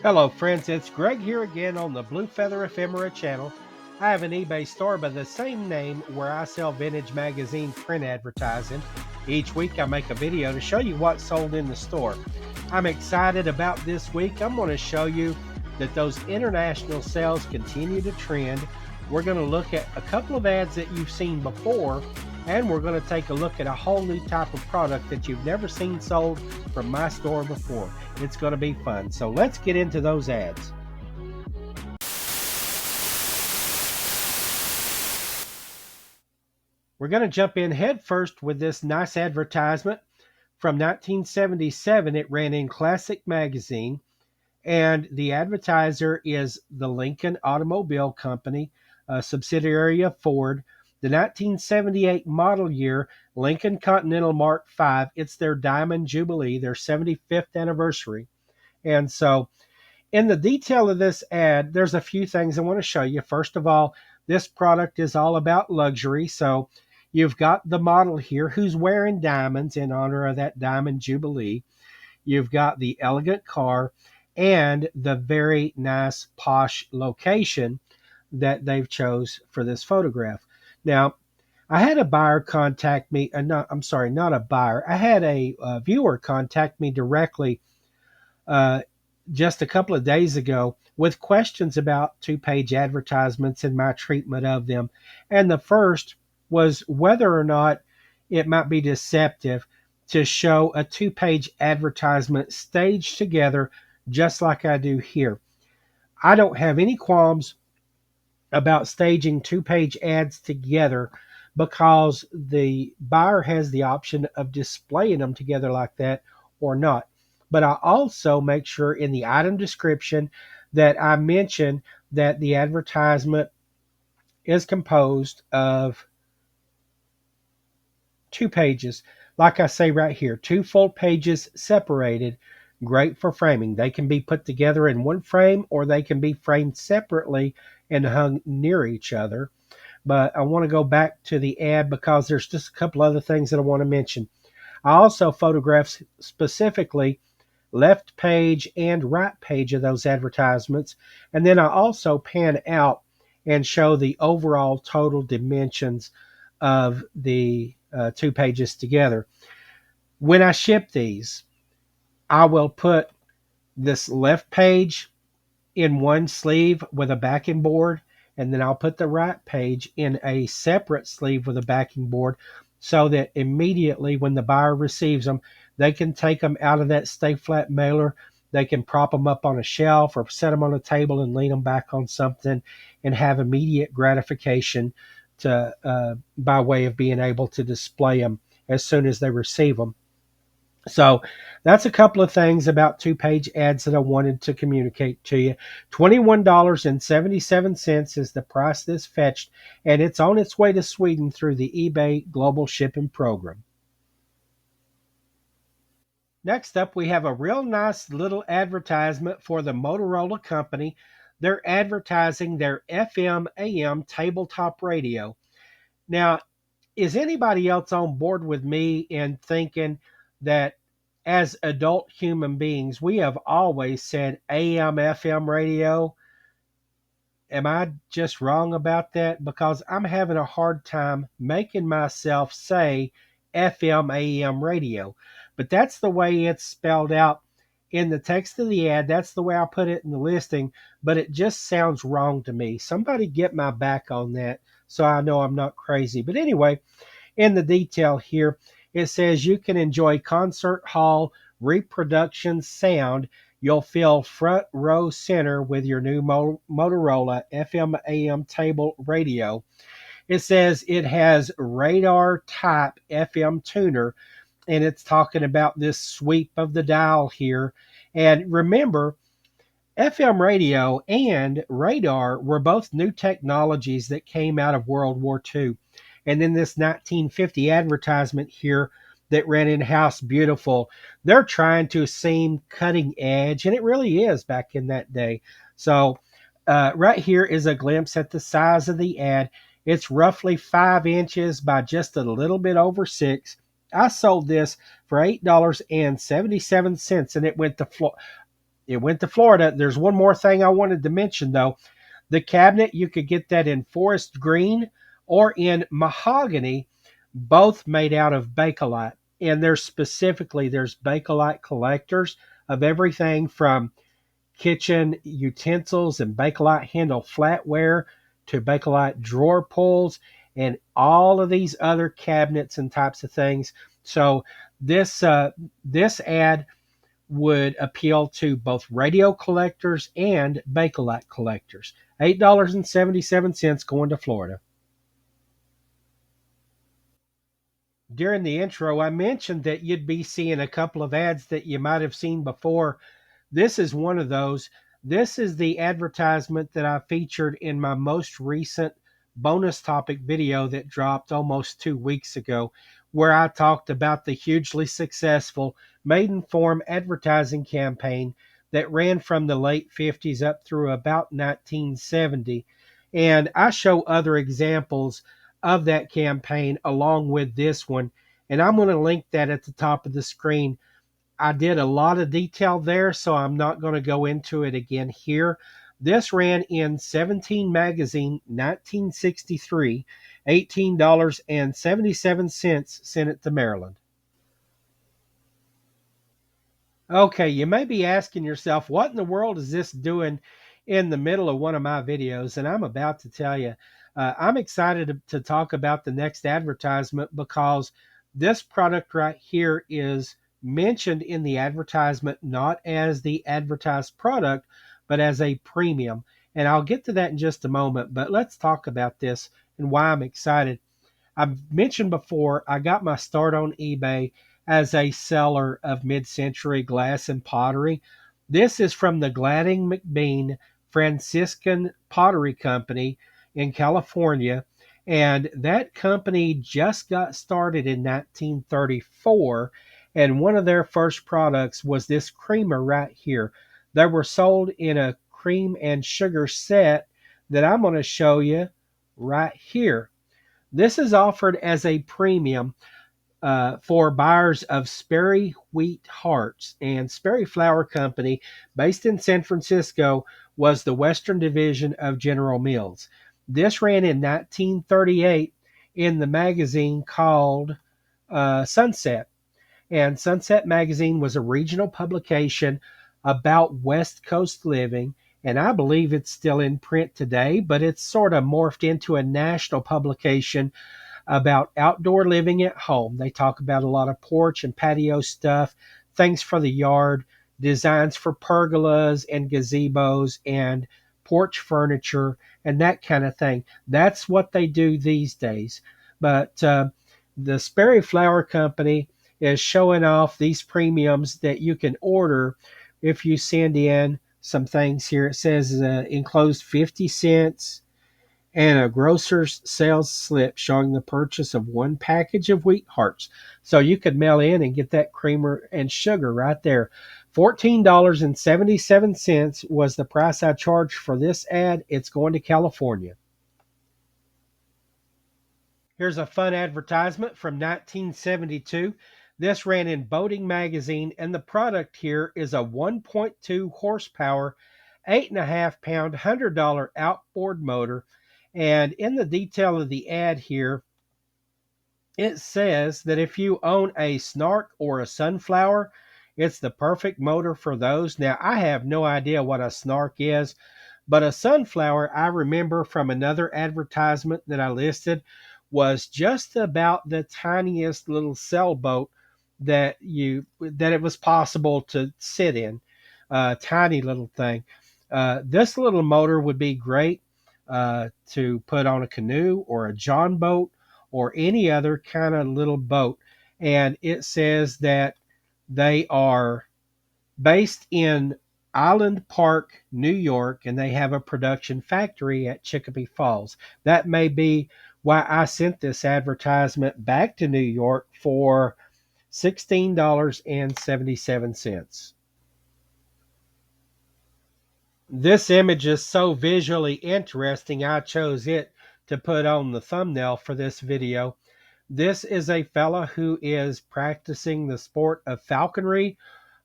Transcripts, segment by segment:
Hello friends, it's Greg here again on the Blue Feather Ephemera channel. I have an eBay store by the same name where I sell vintage magazine print advertising. Each week I make a video to show you what's sold in the store. I'm excited about this week. I'm going to show you that those international sales continue to trend. We're going to look at a couple of ads that you've seen before, and we're going to take a look at a whole new type of product that you've never seen sold from my store before. It's going to be fun. So let's get into those ads. We're going to jump in head first with this nice advertisement from 1977. It ran in Classic Magazine, and the advertiser is the Lincoln Automobile Company, a subsidiary of Ford. The 1978 model year Lincoln Continental Mark V, it's their Diamond Jubilee, their 75th anniversary. And so in the detail of this ad, there's a few things I want to show you. First of all, this product is all about luxury. So you've got the model here who's wearing diamonds in honor of that Diamond Jubilee. You've got the elegant car and the very nice posh location that they've chose for this photograph. Now, I had a buyer contact me, not a buyer. I had a viewer contact me directly uh, just a couple of days ago with questions about two-page advertisements and my treatment of them. And the first was whether or not it might be deceptive to show a two-page advertisement staged together just like I do here. I don't have any qualms about staging two-page ads together because the buyer has the option of displaying them together like that or not. But I also make sure in the item description that I mention that the advertisement is composed of two pages. Like I say right here, two full pages separated, great for framing. They can be put together in one frame or they can be framed separately and hung near each other. But I want to go back to the ad because there's just a couple other things that I want to mention. I also photograph specifically left page and right page of those advertisements. And then I also pan out and show the overall total dimensions of the two pages together. When I ship these, I will put this left page in one sleeve with a backing board, and then I'll put the right page in a separate sleeve with a backing board so that immediately when the buyer receives them, they can take them out of that stay flat mailer. They can prop them up on a shelf or set them on a table and lean them back on something and have immediate gratification to by way of being able to display them as soon as they receive them. So that's a couple of things about two-page ads that I wanted to communicate to you. $21.77 is the price this fetched, and it's on its way to Sweden through the eBay Global Shipping Program. Next up, we have a real nice little advertisement for the Motorola company. They're advertising their FM AM tabletop radio. Now, is anybody else on board with me in thinking that as adult human beings, we have always said AM, FM radio? Am I just wrong about that? Because I'm having a hard time making myself say FM, AM radio. But that's the way it's spelled out in the text of the ad. That's the way I put it in the listing. But it just sounds wrong to me. Somebody get my back on that so I know I'm not crazy. But anyway, in the detail here, it says you can enjoy concert hall reproduction sound. You'll feel front row center with your new Motorola FM AM table radio. It says it has radar type FM tuner, and it's talking about this sweep of the dial here. And remember, FM radio and radar were both new technologies that came out of World War II. And then this 1950 advertisement here that ran in House Beautiful, they're trying to seem cutting edge, and it really is back in that day. So right here is a glimpse at the size of the ad. It's roughly 5 inches by just a little bit over 6. I sold this for $8.77, and it went to it went to Florida. There's one more thing I wanted to mention, though. The cabinet, you could get that in forest green or in mahogany, both made out of Bakelite. And there's Bakelite collectors of everything from kitchen utensils and Bakelite handle flatware to Bakelite drawer pulls and all of these other cabinets and types of things. So this ad would appeal to both radio collectors and Bakelite collectors. $8.77 going to Florida. During the intro, I mentioned that you'd be seeing a couple of ads that you might have seen before. This is one of those. This is the advertisement that I featured in my most recent bonus topic video that dropped almost 2 weeks ago, where I talked about the hugely successful Maidenform advertising campaign that ran from the late 50s up through about 1970. And I show other examples of that campaign along with this one. And I'm going to link that at the top of the screen. I did a lot of detail there, so I'm not going to go into it again here. This ran in 17 Magazine, 1963, $18.77, sent it to Maryland. Okay, you may be asking yourself, what in the world is this doing in the middle of one of my videos? And I'm about to tell you, I'm excited to talk about the next advertisement because this product right here is mentioned in the advertisement not as the advertised product, but as a premium. And I'll get to that in just a moment, but let's talk about this and why I'm excited. I've mentioned before, I got my start on eBay as a seller of mid-century glass and pottery. This is from the Gladding McBean Franciscan Pottery Company in California, and that company just got started in 1934, and one of their first products was this creamer right here. They were sold in a cream and sugar set that I'm going to show you right here. This is offered as a premium for buyers of Sperry Wheat Hearts. And Sperry Flour Company, based in San Francisco, was the Western division of General Mills. This ran in 1938 in the magazine called Sunset. And Sunset Magazine was a regional publication about West Coast living. And I believe it's still in print today, but it's sort of morphed into a national publication about outdoor living at home. They talk about a lot of porch and patio stuff, things for the yard, designs for pergolas and gazebos and porch furniture and that kind of thing. That's what they do these days. But the Sperry Flour Company is showing off these premiums that you can order if you send in some things here. It says enclosed 50 cents and a grocer's sales slip showing the purchase of one package of wheat hearts. So you could mail in and get that creamer and sugar right there. $14.77 was the price I charged for this ad. It's going to California. Here's a fun advertisement from 1972. This ran in Boating Magazine, and the product here is a 1.2 horsepower, 8.5 pound, $100 outboard motor. And in the detail of the ad here, it says that if you own a Snark or a Sunflower, it's the perfect motor for those. Now, I have no idea what a Snark is, but a Sunflower, I remember from another advertisement that I listed, was just about the tiniest little sailboat that it was possible to sit in. Tiny little thing. This little motor would be great to put on a canoe or a john boat or any other kind of little boat. And it says that they are based in Island Park, New York, and they have a production factory at Chicopee Falls. That may be why I sent this advertisement back to New York for $16.77. This image is so visually interesting, I chose it to put on the thumbnail for this video. This is a fella who is practicing the sport of falconry,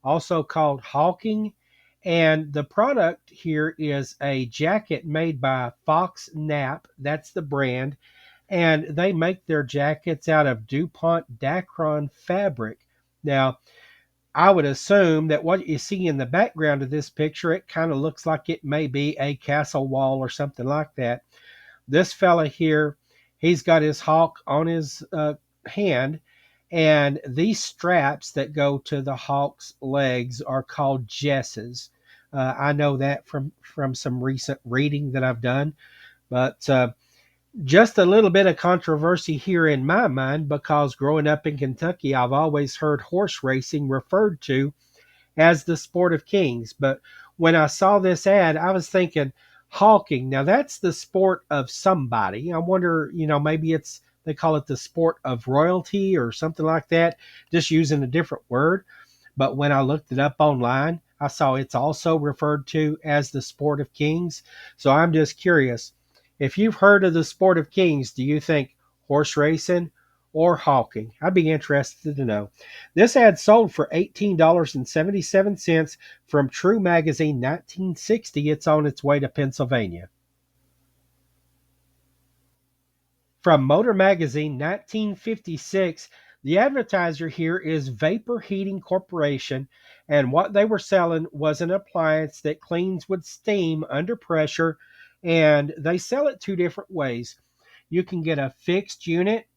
also called hawking, And the product here is a jacket made by Fox Nap. That's the brand. And they make their jackets out of DuPont Dacron fabric. Now, I would assume that what you see in the background of this picture, it kind of looks like it may be a castle wall or something like that. This fella here, he's got his hawk on his hand, and these straps that go to the hawk's legs are called jesses. I know that from some recent reading that I've done, but just a little bit of controversy here in my mind because growing up in Kentucky, I've always heard horse racing referred to as the sport of kings. But when I saw this ad, I was thinking hawking. Now that's the sport of somebody. I wonder, maybe they call it the sport of royalty or something like that, just using a different word. But when I looked it up online, I saw it's also referred to as the sport of kings. So I'm just curious. If you've heard of the sport of kings, do you think horse racing or hawking? I'd be interested to know. This ad sold for $18.77 from True Magazine 1960. It's on its way to Pennsylvania. From Motor Magazine 1956, the advertiser here is Vapor Heating Corporation, and what they were selling was an appliance that cleans with steam under pressure, and they sell it two different ways. You can get a fixed unit.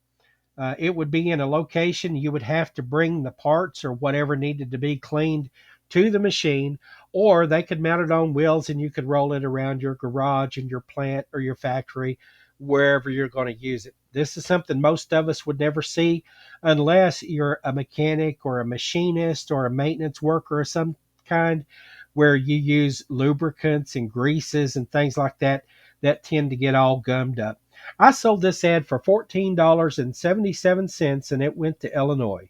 It would be in a location you would have to bring the parts or whatever needed to be cleaned to the machine, or they could mount it on wheels and you could roll it around your garage and your plant or your factory, wherever you're going to use it. This is something most of us would never see unless you're a mechanic or a machinist or a maintenance worker of some kind, where you use lubricants and greases and things like that that tend to get all gummed up. I sold this ad for $14.77 and it went to Illinois.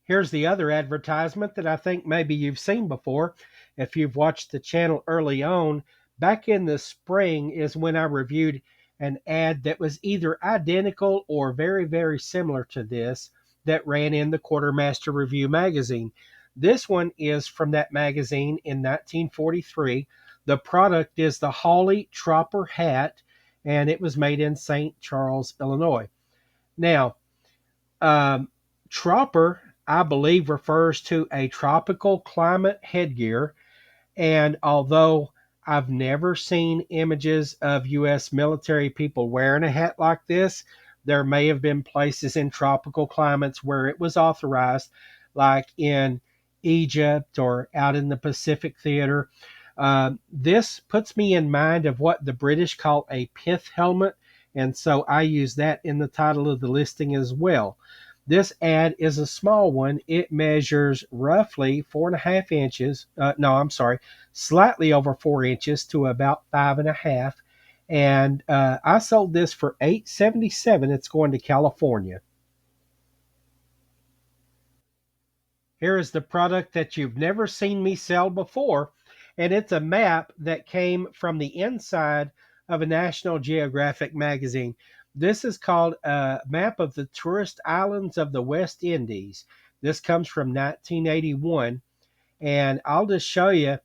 Here's the other advertisement that I think maybe you've seen before. If you've watched the channel early on, back in the spring is when I reviewed an ad that was either identical or very, very similar to this that ran in the Quartermaster Review magazine. This one is from that magazine in 1943. The product is the Hawley Tropper hat, and it was made in St. Charles, Illinois. Now, um, Tropper, I believe, refers to a tropical climate headgear. And although I've never seen images of U.S. military people wearing a hat like this, there may have been places in tropical climates where it was authorized, like in Egypt or out in the Pacific Theater. This puts me in mind of what the British call a pith helmet, and so I use that in the title of the listing as well. This ad is a small one. It measures roughly 4.5 inches. No, I'm sorry, slightly over 4 inches to about 5.5. And I sold this for $8.77. It's going to California. Here is the product that you've never seen me sell before, and it's a map that came from the inside of a National Geographic magazine. This is called a map of the tourist islands of the West Indies. This comes from 1981, and I'll just show you.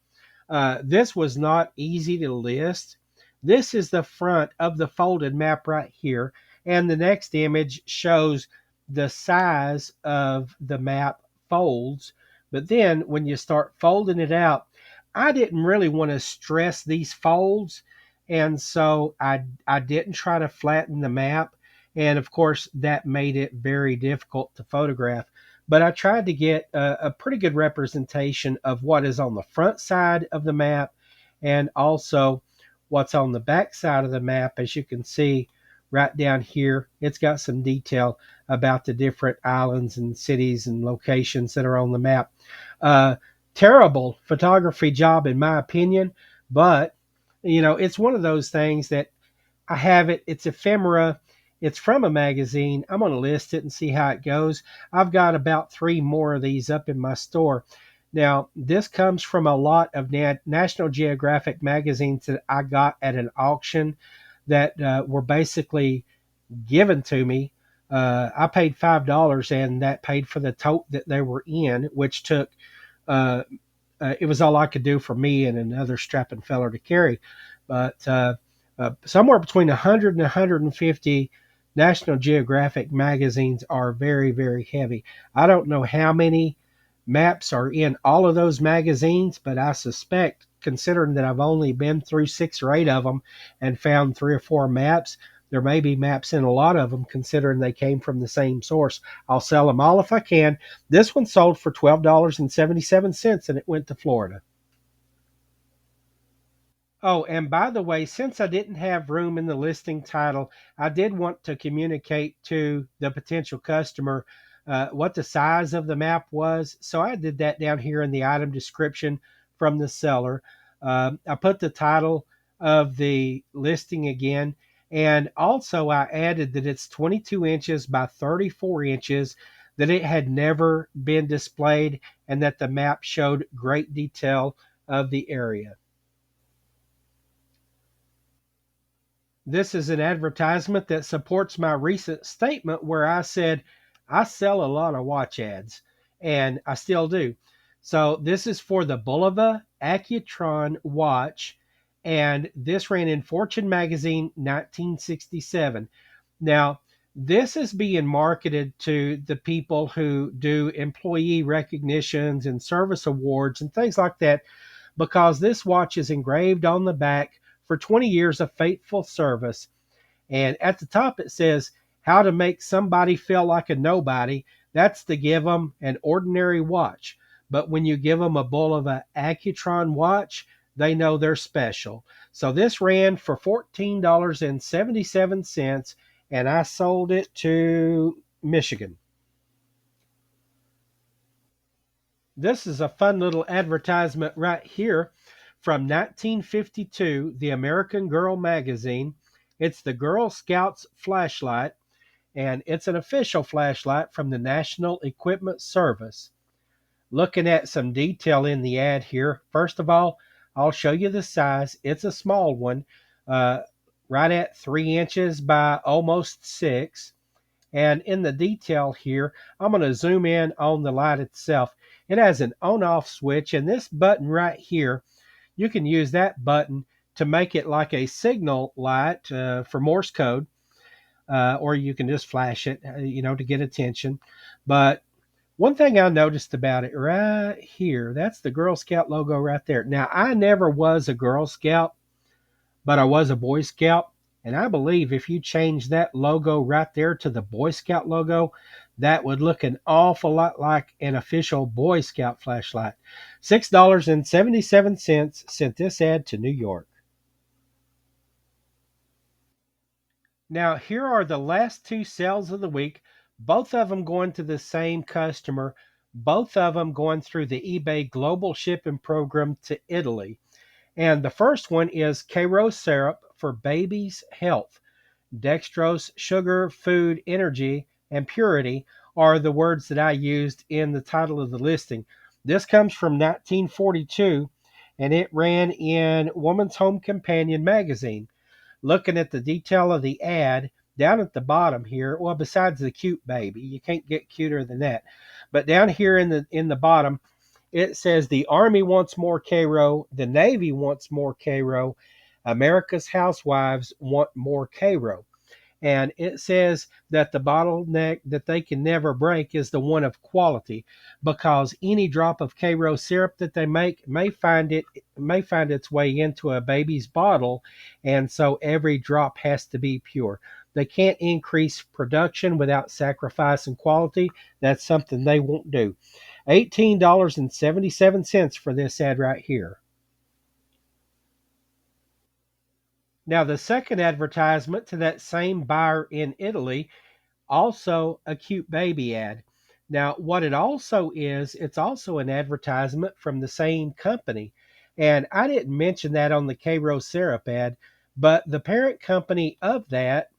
This was not easy to list. This is the front of the folded map right here, and the next image shows the size of the map folds. But then when you start folding it out, I didn't really want to stress these folds, and so I didn't try to flatten the map, and of course that made it very difficult to photograph. But I tried to get a pretty good representation of what is on the front side of the map and also what's on the back side of the map. As you can see right down here, it's got some detail about the different islands and cities and locations that are on the map. Terrible photography job in my opinion, but it's one of those things that I have it. It's ephemera. It's from a magazine. I'm going to list it and see how it goes. I've got about 3 more of these up in my store. Now, this comes from a lot of National Geographic magazines that I got at an auction that were basically given to me. I paid $5, and that paid for the tote that they were in, which took uh, it was all I could do for me and another strapping feller to carry. But somewhere between 100 and 150 National Geographic magazines are very, very heavy. I don't know how many maps are in all of those magazines, but I suspect, considering that I've only been through 6 or 8 of them and found 3 or 4 maps, there may be maps in a lot of them, considering they came from the same source. I'll sell them all if I can. This one sold for $12.77 and it went to Florida. Oh, and by the way, since I didn't have room in the listing title, I did want to communicate to the potential customer what the size of the map was. So I did that down here in the item description from the seller. I put the title of the listing again, and also I added that it's 22 inches by 34 inches, that it had never been displayed, and that the map showed great detail of the area. This is an advertisement that supports my recent statement where I said I sell a lot of watch ads, and I still do. So this is for the Bulova Accutron watch, and this ran in Fortune magazine 1967. Now, this is being marketed to the people who do employee recognitions and service awards and things like that, because this watch is engraved on the back for 20 years of faithful service. And at the top, it says, how to make somebody feel like a nobody. That's to give them an ordinary watch. But when you give them a bull of an Accutron watch, they know they're special. So this ran for $14.77, and I sold it to Michigan. This is a fun little advertisement right here from 1952, the American Girl magazine. It's the Girl Scouts flashlight, and it's an official flashlight from the National Equipment Service. Looking at some detail in the ad here, first of all, I'll show you the size. It's a small one, uh, right at 3 inches by almost 6. And in the detail here, I'm going to zoom in on the light itself. It has an on-off switch, and this button right here, you can use that button to make it like a signal light for Morse code, or you can just flash it, to get attention. But one thing I noticed about it right here, that's the Girl Scout logo right there. Now, I never was a Girl Scout, but I was a Boy Scout. And I believe if you change that logo right there to the Boy Scout logo, that would look an awful lot like an official Boy Scout flashlight. $6.77 sent this ad to New York. Now, here are the last 2 sales of the week, both of them going to the same customer, both of them going through the eBay global shipping program to Italy. And the first one is Karo syrup for babies' health. Dextrose, sugar, food, energy, and purity are the words that I used in the title of the listing. This comes from 1942, and it ran in Woman's Home Companion magazine. Looking at the detail of the ad, down at the bottom here, well, besides the cute baby, you can't get cuter than that. But down here in the bottom, it says the Army wants more Cairo, the Navy wants more Cairo, America's housewives want more Cairo. And it says that the bottleneck that they can never break is the one of quality, because any drop of Cairo syrup that they make may find its way into a baby's bottle, and so every drop has to be pure. They can't increase production without sacrificing quality. That's something they won't do. $18.77 for this ad right here. Now, the second advertisement to that same buyer in Italy, also a cute baby ad. Now, what it also is, it's also an advertisement from the same company. And I didn't mention that on the Cairo syrup ad, but the parent company of that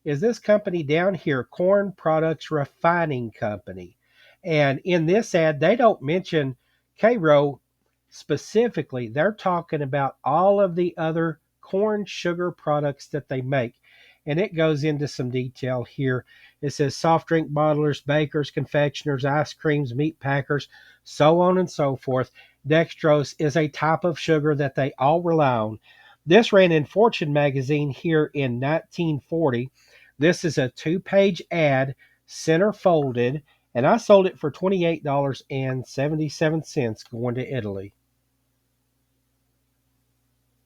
is this company down here, Corn Products Refining Company. And in this ad, they don't mention Cairo specifically. They're talking about all of the other corn sugar products that they make. and it goes into some detail here. It says soft drink bottlers, bakers, confectioners, ice creams, meat packers, so on and so forth. Dextrose is a type of sugar that they all rely on. This ran in Fortune magazine here in 1940. This is a 2-page ad, center folded, and I sold it for $28.77 going to Italy.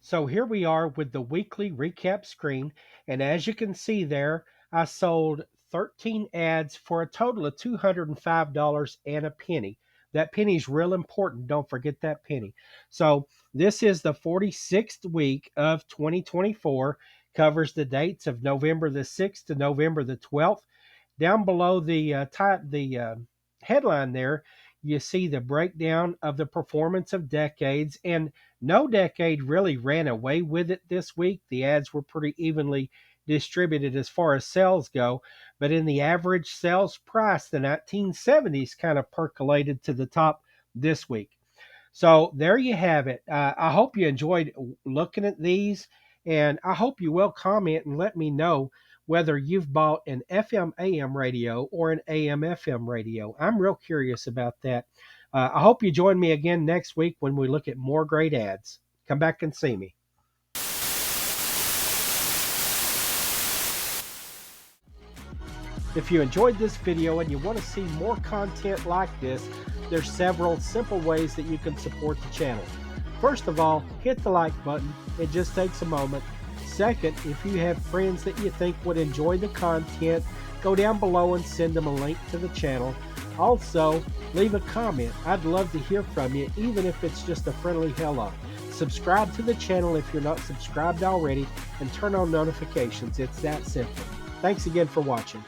So here we are with the weekly recap screen, and as you can see there, I sold 13 ads for a total of $205 and a penny. That penny's real important. Don't forget that penny. So this is the 46th week of 2024, covers the dates of November the 6th to November the 12th. Down below the headline there, you see the breakdown of the performance of decades, and no decade really ran away with it this week. The ads were pretty evenly distributed as far as sales go, but in the average sales price, the 1970s kind of percolated to the top this week. So there you have it. I hope you enjoyed looking at these, and I hope you will comment and let me know whether you've bought an FM AM radio or an AM FM radio. I'm real curious about that. I hope you join me again next week when we look at more great ads. Come back and see me. If you enjoyed this video and you want to see more content like this, there's several simple ways that you can support the channel. First of all, hit the like button. It just takes a moment. Second, if you have friends that you think would enjoy the content, go down below and send them a link to the channel. Also, leave a comment. I'd love to hear from you, even if it's just a friendly hello. Subscribe to the channel if you're not subscribed already, and turn on notifications. It's that simple. Thanks again for watching.